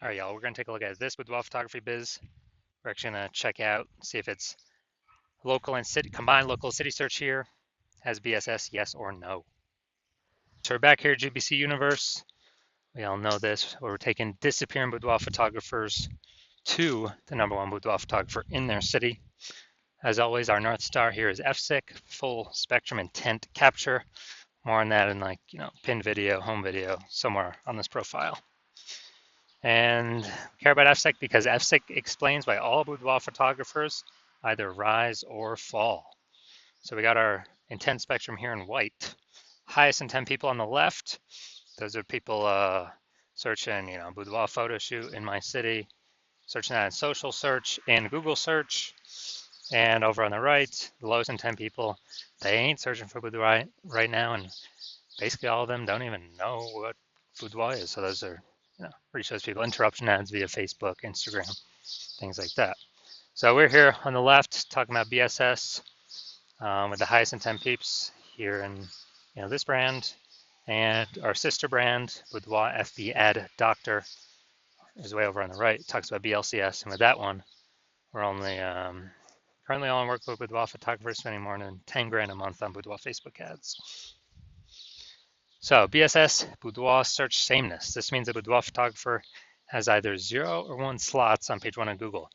All right, y'all, we're going to take a look at this boudoir photography biz. We're actually going to check out, see if it's local and city, combined local city search here. Has BSS, yes or no? So we're back here at GBC Universe. We all know this, where we're taking disappearing boudoir photographers to the #1 boudoir photographer in their city. As always, our North Star here is FSIC, full spectrum intent capture. More on that in pinned video, home video, somewhere on this profile. And we care about FSIC because FSIC explains why all boudoir photographers either rise or fall. So we got our intent spectrum here in white. Highest intent people on the left. Those are people searching, boudoir photo shoot in my city, searching that in social search and Google search. And over on the right, the lowest intent people, they ain't searching for boudoir right now, and basically all of them don't even know what boudoir is. So those are, reach those people. Interruption ads via Facebook, Instagram, things like that. So we're here on the left talking about BSS with the highest intent peeps here in this brand, and our sister brand Boudoir FB Ad Doctor is way over on the right. It talks about BLCS, and with that one, we're only currently only work with boudoir photographers spending more than 10 grand a month on boudoir Facebook ads. So BSS, boudoir search sameness. This means a boudoir photographer has either 0 or 1 slots on page 1 of Google.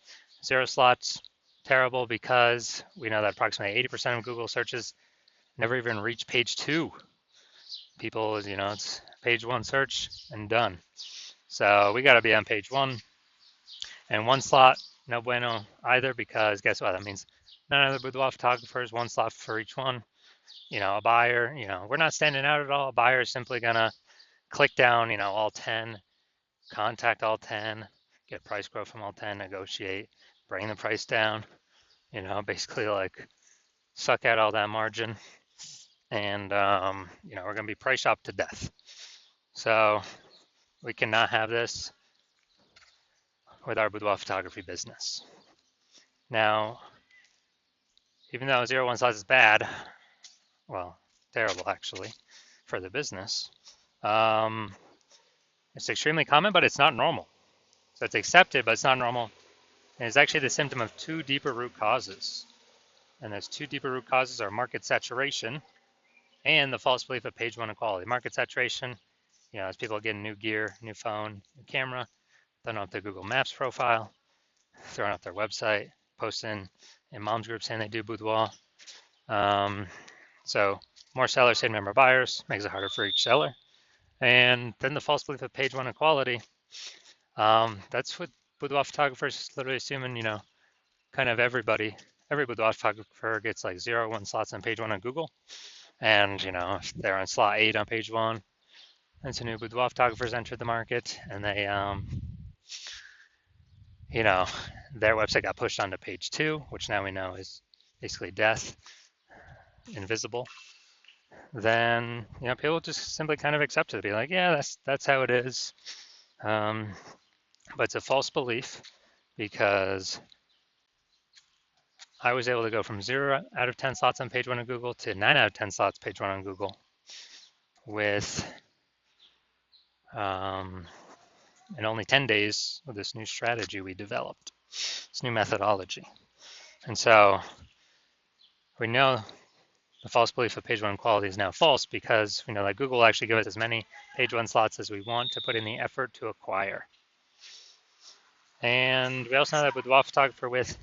0 slots, terrible, because we know that approximately 80% of Google searches never even reach page 2. People, it's page 1 search and done. So we got to be on page 1. And 1 slot, no bueno either, because guess what? That means none of the boudoir photographers, 1 slot for each one. A buyer, we're not standing out at all. A buyer is simply gonna click down, all 10, contact all 10, get price quote from all 10, negotiate, bring the price down, basically like suck out all that margin. And, we're gonna be price shopped to death. So we cannot have this with our boudoir photography business. Now, even though 0-1 slots is bad, well, terrible actually for the business. It's extremely common, but it's not normal. So it's accepted, but it's not normal. And it's actually the symptom of 2 deeper root causes. And those 2 deeper root causes are market saturation and the false belief of page 1 equality. Market saturation, as people get new gear, new phone, new camera, throwing up their Google Maps profile, throwing up their website, posting in mom's group saying they do boudoir. So more sellers say number of buyers, makes it harder for each seller. And then the false belief of page 1 equality. That's what boudoir photographers literally assuming, kind of every boudoir photographer gets like 0-1 slots on page 1 on Google. And, if they're on slot 8 on page 1, and some new boudoir photographers entered the market, and they, their website got pushed onto page 2, which now we know is basically death, invisible. Then people just simply kind of accept it, be like, yeah, that's how it is. But it's a false belief, because I was able to go from 0 out of 10 slots on page 1 of Google to 9 out of 10 slots page 1 on Google with in only 10 days with this new strategy we developed, this new methodology. And so we know the false belief of page 1 quality is now false, because we know that Google will actually give us as many page 1 slots as we want to put in the effort to acquire. And we also know that boudoir photographer with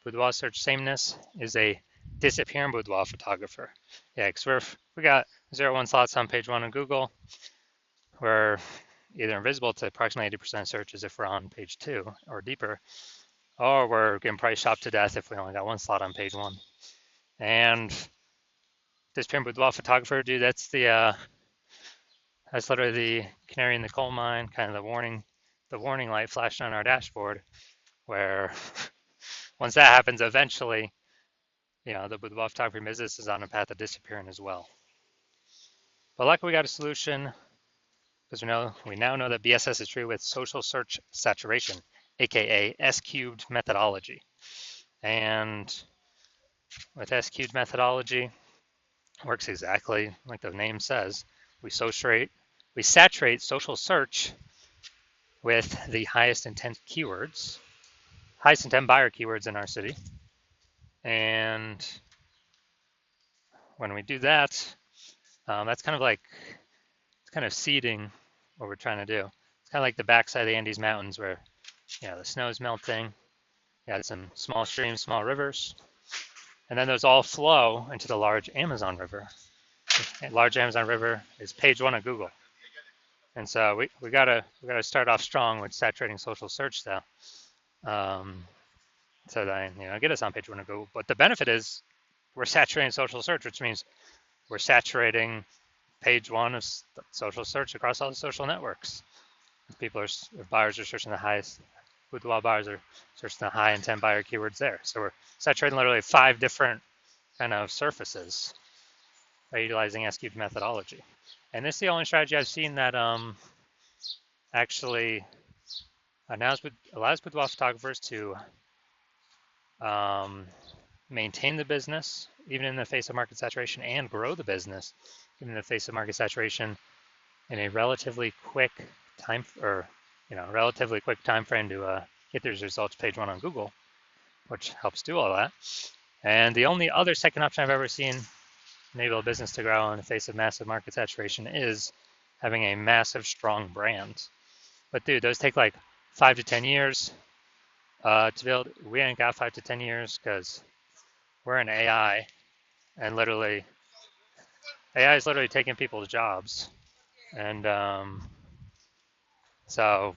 boudoir search sameness is a disappearing boudoir photographer. Yeah, because we got 0-1 slots on page 1 of Google. We're either invisible to approximately 80% of searches if we're on page 2 or deeper, or we're getting price shopped to death if we only got 1 slot on page 1. And disappearing boudoir photographer, dude, that's literally the canary in the coal mine, kind of the warning light flashing on our dashboard, where once that happens, eventually, the boudoir photography business is on a path of disappearing as well. But luckily, we got a solution, because we now know that BSS is true with social search saturation, aka S-cubed methodology. And with S-cubed methodology, works exactly like the name says. We saturate social search with the highest intent keywords, highest intent buyer keywords in our city. And when we do that, that's kind of like, it's kind of seeding what we're trying to do. It's kind of like the backside of the Andes Mountains where, the snow's melting. You got some small streams, small rivers, and then those all flow into the large Amazon River. The large Amazon River is page one of Google. And so we gotta start off strong with saturating social search though. So that get us on page one of Google. But the benefit is we're saturating social search, which means we're saturating page one of social search across all the social networks. If buyers are searching the highest, Boudoir buyers are searching the high intent buyer keywords there. So we're saturating literally 5 different kind of surfaces by utilizing S-cubed methodology. And this is the only strategy I've seen that actually allows boudoir photographers to maintain the business even in the face of market saturation and grow the business even in the face of market saturation in a relatively quick time frame to get these results page one on Google, which helps do all that. And the only other second option I've ever seen enable a business to grow in the face of massive market saturation is having a massive, strong brand. But dude, those take like 5 to 10 years to build. We ain't got 5 to 10 years because we're in AI, and AI is literally taking people's jobs. And so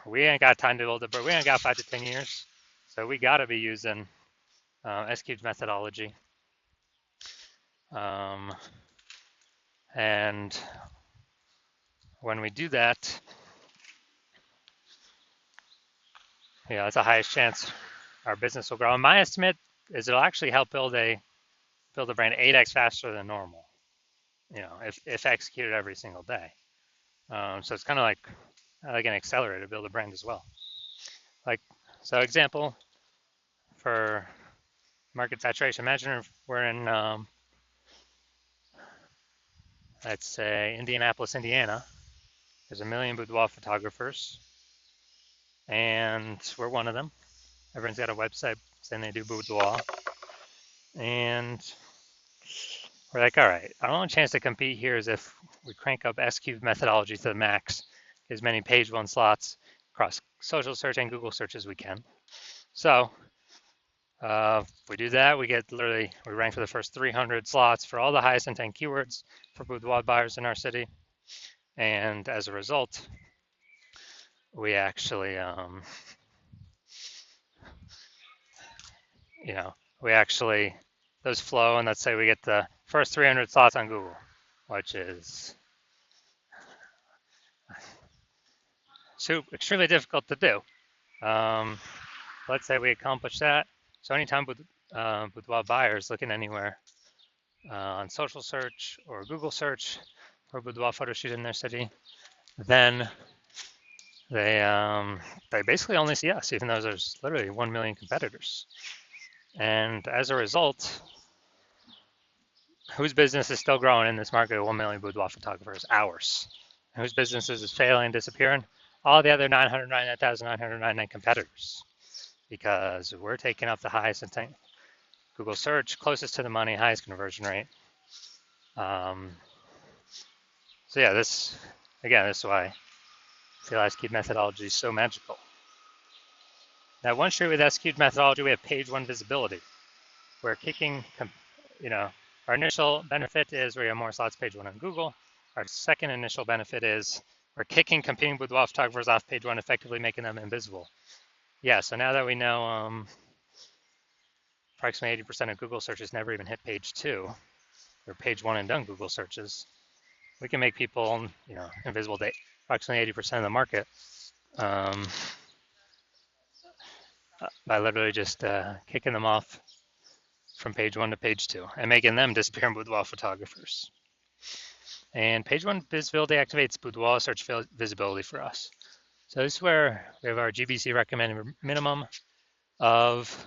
we ain't got time to build it, but we ain't got 5 to 10 years. So we got to be using S-cubed methodology. And when we do that, it's the highest chance our business will grow. And my estimate is it'll actually help build a brand 8x faster than normal, if executed every single day. So it's kind of like an accelerator to build a brand as well. So example for market saturation, imagine if we're in, let's say, Indianapolis, Indiana. There's 1 million boudoir photographers, and we're one of them. Everyone's got a website saying they do boudoir. And we're like, all right, our only chance to compete here is if we crank up S-cubed methodology to the max, get as many page one slots across social search and Google search as we can. So we do that, we rank for the first 300 slots for all the highest intent keywords for boudoir buyers in our city. And as a result, we actually, those flow, and let's say we get the first 300 slots on Google, which is extremely difficult to do. Let's say we accomplish that. So anytime boudoir buyers looking anywhere on social search or Google search for boudoir photo shoot in their city, then they basically only see us, even though there's literally 1 million competitors. And as a result, whose business is still growing in this market of 1 million boudoir photographers? Ours. And whose businesses is failing and disappearing? All the other 999,999 competitors, because we're taking up the highest intent Google search, closest to the money, highest conversion rate. So yeah, this is why I feel S-cubed methodology is so magical. Now, once you're with S-cubed methodology, we have page one visibility. We're kicking, our initial benefit is we have more slots page one on Google. Our second initial benefit is we're kicking competing boudoir photographers off page one, effectively making them invisible. Yeah, so now that we know approximately 80% of Google searches never even hit page 2, or page 1 and done Google searches, we can make people, invisible to approximately 80% of the market by literally just kicking them off from page 1 to page 2 and making them disappear in boudoir photographers. And page 1 visibility activates boudoir search visibility for us. So this is where we have our GBC recommended minimum of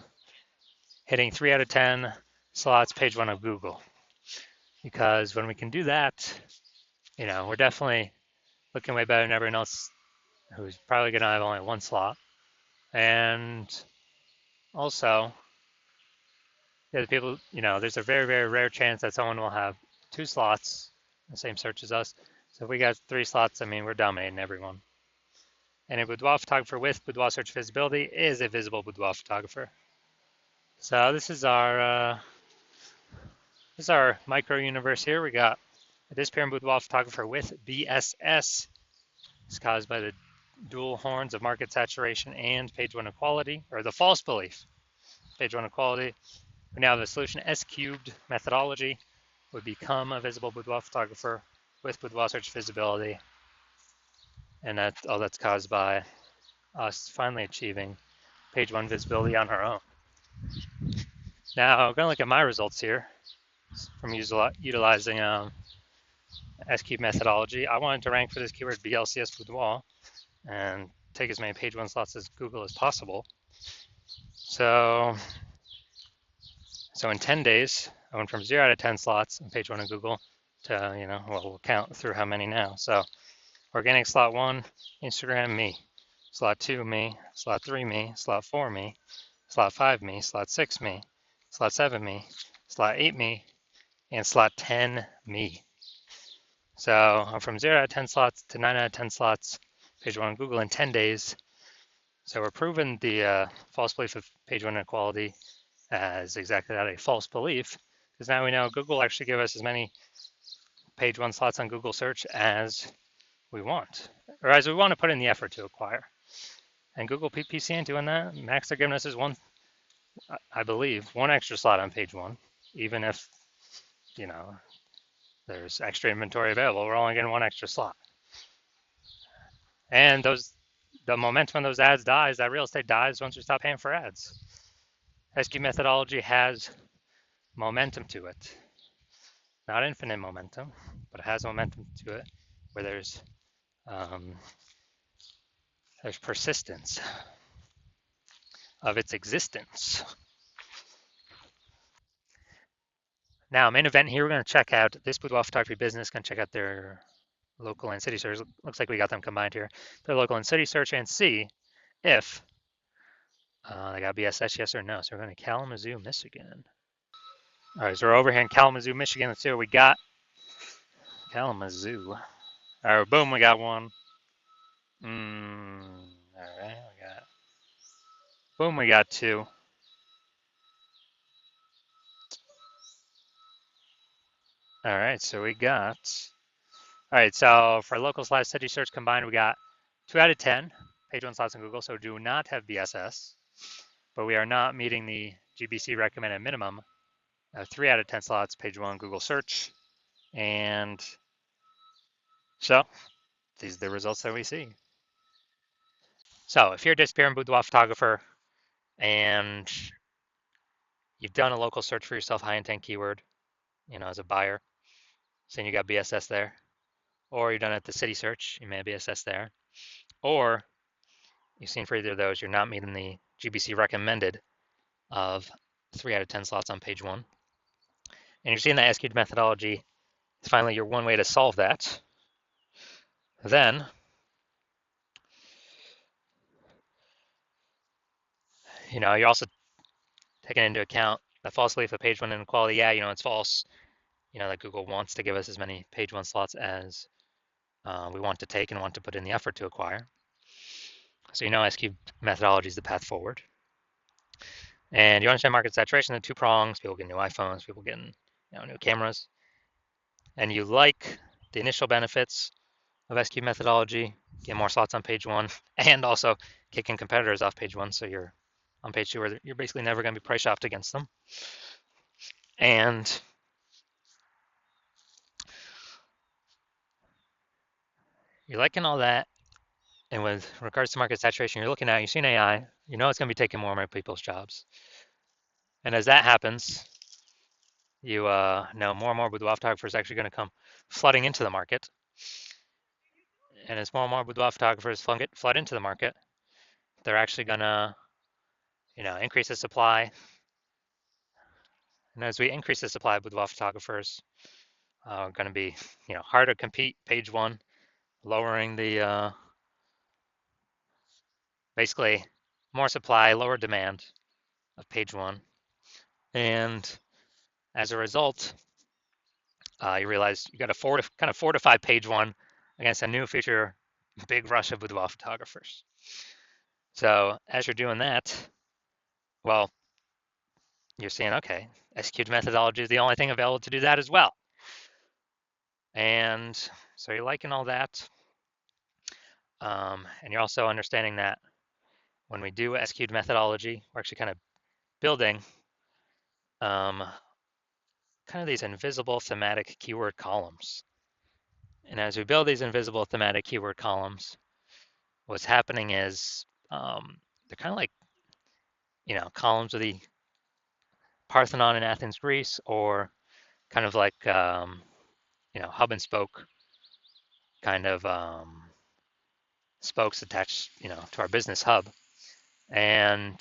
hitting 3 out of 10 slots page 1 of Google. Because when we can do that, we're definitely looking way better than everyone else who's probably going to have only one slot. And also, the people, there's a very, very rare chance that someone will have two slots, the same search as us. So if we got three slots, I mean, we're dominating everyone. And a boudoir photographer with boudoir search visibility is a visible boudoir photographer. So this is our micro universe here. We got a disappearing boudoir photographer with BSS. It's caused by the dual horns of market saturation and page one equality, or the false belief, page one equality. We now have the solution S cubed methodology would become a visible boudoir photographer with boudoir search visibility. And that's caused by us finally achieving page one visibility on our own. Now, I'm going to look at my results here from utilizing S-cube methodology. I wanted to rank for this keyword BLCS boudoir and take as many page one slots as Google as possible. So in 10 days, I went from 0 out of 10 slots on page one of Google to, we'll count through how many now. So organic slot 1, Instagram, me. Slot 2, me. Slot 3, me. Slot 4, me. Slot 5, me. Slot 6, me. Slot 7, me. Slot 8, me. And slot 10, me. So I'm from 0 out of 10 slots to 9 out of 10 slots, page one on Google in 10 days. So we're proving the false belief of page one inequality as exactly that, a false belief, because now we know Google will actually give us as many page one slots on Google search as we want, or as we want to put in the effort to acquire. And Google PPC ain't doing that. Max they're giving us is one, I believe, one extra slot on page one, even if, there's extra inventory available. We're only getting one extra slot. And the momentum of those ads dies, that real estate dies once we stop paying for ads. SQ methodology has momentum to it. Not infinite momentum, but it has momentum to it where there's persistence of its existence. Now, main event here, we're going to check out this boudoir photography business, going to check out their local and city search. Looks like we got them combined here. Their local and city search, and see if they got BSS, yes or no. So we're going to Kalamazoo, Michigan. All right, so we're over here in Kalamazoo, Michigan. Let's see what we got. Kalamazoo. All right, boom, we got one. All right, we got two. All right, so we got, all right, so for local/city search combined, we got 2 out of 10 page one slots on Google, so do not have BSS, but we are not meeting the GBC recommended minimum of 3 out of 10 slots page one Google search. And so these are the results that we see. So if you're a disappearing boudoir photographer and you've done a local search for yourself, high intent keyword, as a buyer, saying you got BSS there, or you've done it at the city search, you may have BSS there, or you've seen for either of those, you're not meeting the GBC recommended of 3 out of 10 slots on page one. And you're seeing that SQ methodology is finally your one way to solve that. Then you're also taking into account the false belief of page one inequality. Yeah, it's false. That Google wants to give us as many page one slots as we want to take and want to put in the effort to acquire. So SQ methodology is the path forward. And you understand market saturation, the two prongs, people getting new iPhones, people getting new cameras. And you like the initial benefits of SQ methodology, get more slots on page one, and also kicking competitors off page one, so you're on page two where you're basically never going to be price shopped against them. And you're liking all that. And with regards to market saturation, you're seeing AI, it's going to be taking more and more people's jobs. And as that happens, you know more and more boudoir photographers are actually going to come flooding into the market. And as more and more boudoir photographers flood into the market, they're actually going to, increase the supply. And as we increase the supply of boudoir photographers, going to be, harder to compete page one, lowering the Basically, more supply, lower demand of page one. And as a result, you realize you got a kind of fortified page one against a new future big rush of boudoir photographers. So as you're doing that, well, you're seeing, okay, executed methodology is the only thing available to do that as well. And so you're liking all that. And you're also understanding that when we do executed methodology, we're actually kind of building kind of these invisible thematic keyword columns. And as we build these invisible thematic keyword columns, what's happening is they're kind of like, columns of the Parthenon in Athens, Greece, or kind of like, hub and spoke kind of spokes attached, to our business hub. And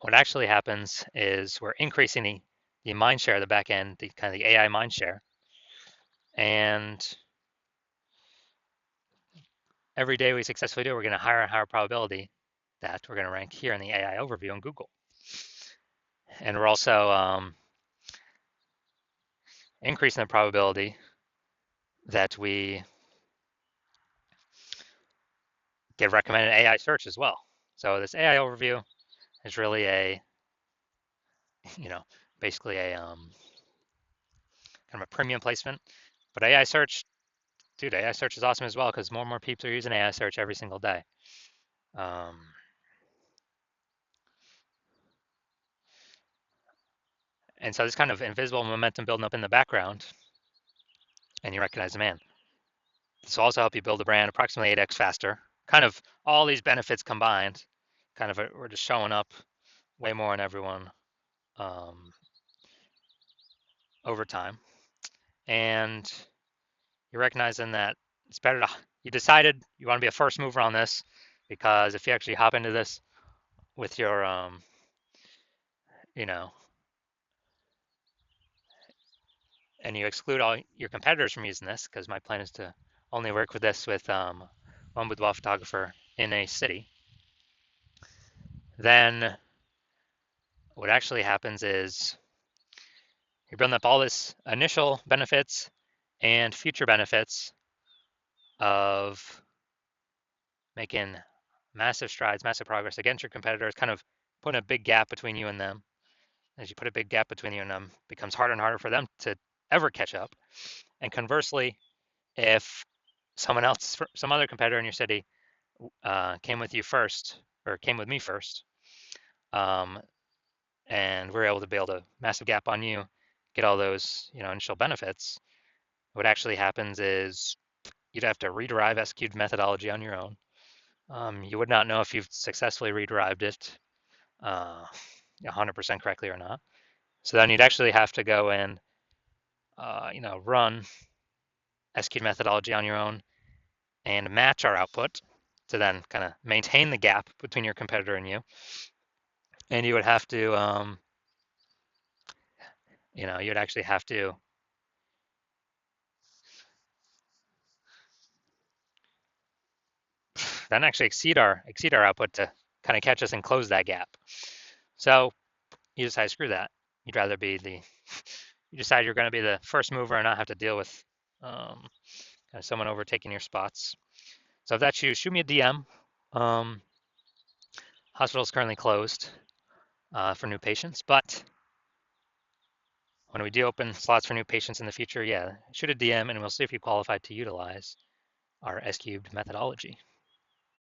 what actually happens is we're increasing the mind share, the back end, the kind of the AI mind share. And every day we successfully do, we're going to higher and higher probability that we're going to rank here in the AI overview on Google. And we're also increasing the probability that we get recommended AI search as well. So this AI overview is really a, basically a kind of a premium placement. But AI search, dude, AI search is awesome as well because more and more people are using AI search every single day. And so this kind of invisible momentum building up in the background, and you recognize, man, this will also help you build a brand approximately 8x faster. Kind of all these benefits combined, kind of we're just showing up way more on everyone over time. And you're recognizing that it's better to, you decided you want to be a first mover on this because if you actually hop into this with your, and you exclude all your competitors from using this, because my plan is to only work with this with one boudoir photographer in a city, then what actually happens is you're building up all this initial benefits and future benefits of making massive strides, massive progress against your competitors, kind of putting a big gap between you and them. As you put a big gap between you and them, it becomes harder and harder for them to ever catch up. And conversely, if someone else, some other competitor in your city came with you first, or came with me first, and we're able to build a massive gap on you, get all those initial benefits, what actually happens is you'd have to rederive execute methodology on your own. You would not know if you've successfully rederived it 100% correctly or not. So then you'd actually have to go and run execute methodology on your own and match our output to then kind of maintain the gap between your competitor and you. And you would have to, you'd actually have to then actually exceed our output to kind of catch us and close that gap. So you decide, screw that. You'd rather be you decide you're going to be the first mover and not have to deal with kind of someone overtaking your spots. So if that's you, shoot me a DM. Hospital is currently closed for new patients, but when we do open slots for new patients in the future, yeah, shoot a DM and we'll see if you qualify to utilize our S-cubed methodology.